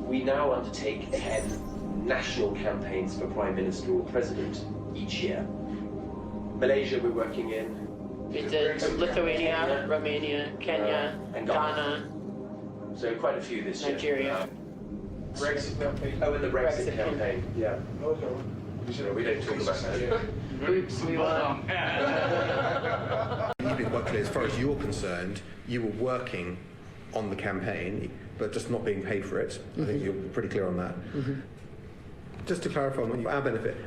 We now undertake 10 national campaigns for Prime Minister or President each year. Malaysia we're working in. We did Lithuania, Romania, Kenya, and Ghana. So quite a few this year. Nigeria. Brexit campaign. Oh, and the Brexit campaign. Yeah. No, we don't talk about that. Oops, we won. You've been quite clear, as far as you're concerned, you were working on the campaign, but just not being paid for it. I think you're pretty clear on that. Just to clarify, on our benefit,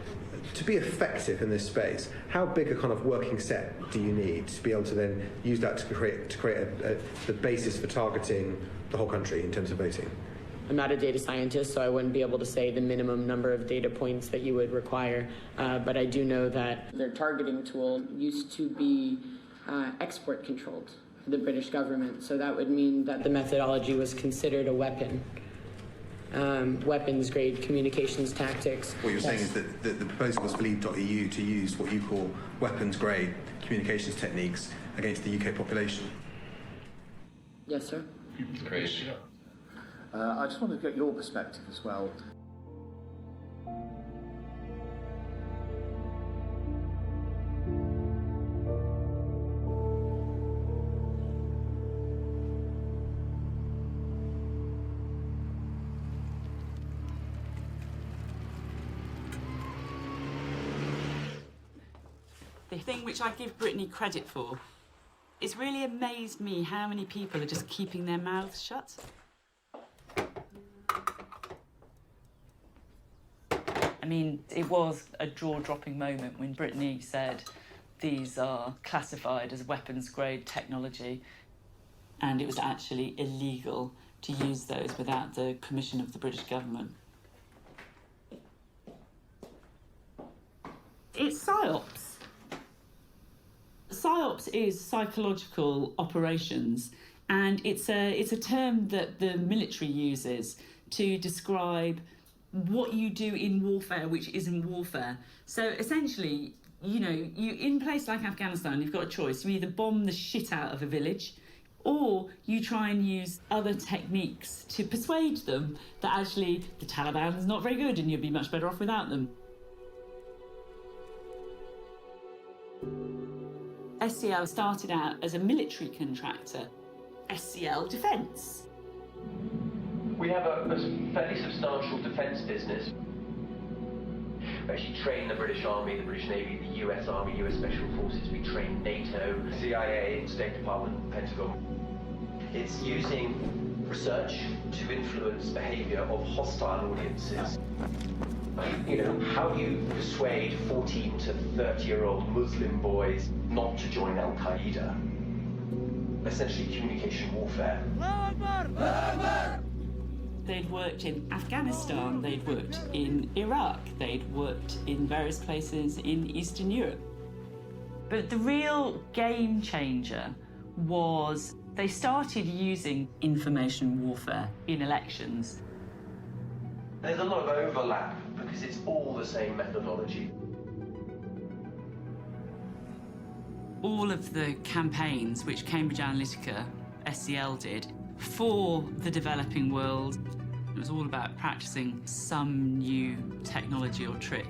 to be effective in this space, how big a kind of working set do you need to be able to then use that to create the basis for targeting the whole country in terms of voting? I'm not a data scientist, so I wouldn't be able to say the minimum number of data points that you would require, but I do know that their targeting tool used to be export controlled for the British government, so that would mean that the methodology was considered a weapon. Weapons grade communications tactics. What you're saying is that the proposal was for Leave.eu to use what you call weapons grade communications techniques against the UK population. Yes, sir. Great. I just wanted to get your perspective as well. The thing which I give Brittany credit for, it's really amazed me how many people are just keeping their mouths shut. I mean, it was a jaw-dropping moment when Brittany said these are classified as weapons-grade technology, and it was actually illegal to use those without the permission of the British government. It's PSYOPS. PSYOPS is psychological operations, and it's a term that the military uses to describe what you do in warfare which isn't warfare. So essentially, you know, you in a place like Afghanistan, you've got a choice. You either bomb the shit out of a village, or you try and use other techniques to persuade them that actually the Taliban is not very good and you'd be much better off without them. SCL started out as a military contractor, SCL Defence. We have a fairly substantial defence business. We actually train the British Army, the British Navy, the US Army, US Special Forces. We train NATO, CIA, State Department, Pentagon. It's using research to influence behaviour of hostile audiences. You know, how do you persuade 14 to 30-year-old Muslim boys not to join Al-Qaeda? Essentially communication warfare. They'd worked in Afghanistan, they'd worked in Iraq, they'd worked in various places in Eastern Europe. But the real game changer was they started using information warfare in elections. There's a lot of overlap because it's all the same methodology. All of the campaigns which Cambridge Analytica, SCL, did for the developing world, it was all about practicing some new technology or trick.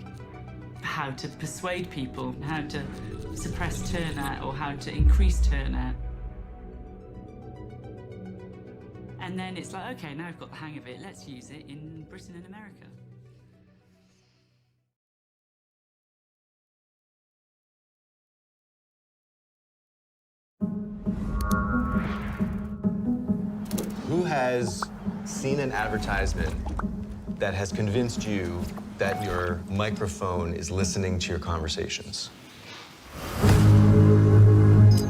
How to persuade people, how to suppress turnout or how to increase turnout. And then it's like, okay, now I've got the hang of it, let's use it in Britain and America. Who has seen an advertisement that has convinced you that your microphone is listening to your conversations?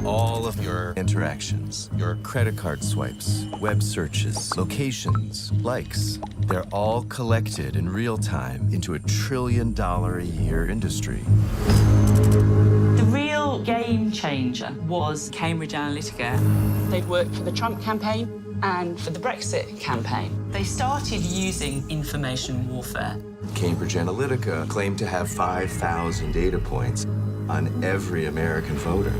All of your interactions, your credit card swipes, web searches, locations, likes, they're all collected in real time into $1 trillion a year industry. The real game changer was Cambridge Analytica. They'd worked for the Trump campaign and for the Brexit campaign. They started using information warfare. Cambridge Analytica claimed to have 5,000 data points on every American voter.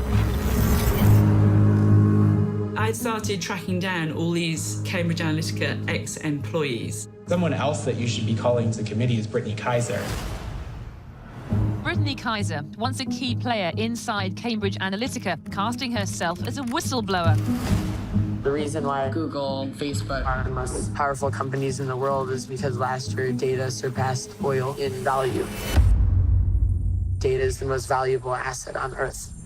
I started tracking down all these Cambridge Analytica ex-employees. Someone else that you should be calling to the committee is Brittany Kaiser. Brittany Kaiser, once a key player inside Cambridge Analytica, casting herself as a whistleblower. The reason why Google and Facebook are the most powerful companies in the world is because last year data surpassed oil in value. Data is the most valuable asset on Earth.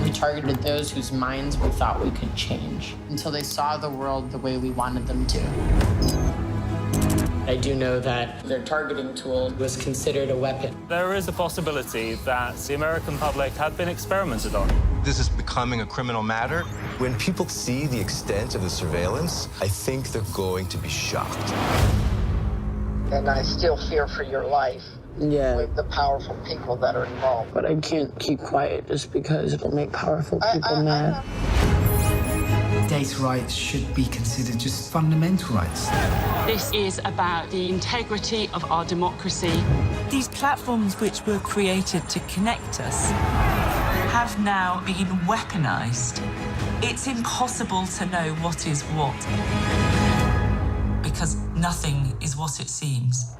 We targeted those whose minds we thought we could change until they saw the world the way we wanted them to. I do know that their targeting tool was considered a weapon. There is a possibility that the American public had been experimented on. This is becoming a criminal matter. When people see the extent of the surveillance, I think they're going to be shocked. And I still fear for your life. Yeah. With the powerful people that are involved. But I can't keep quiet just because it'll make powerful people mad. Data rights should be considered just fundamental rights. This is about the integrity of our democracy. These platforms which were created to connect us have now been weaponized. It's impossible to know what is what, because nothing is what it seems.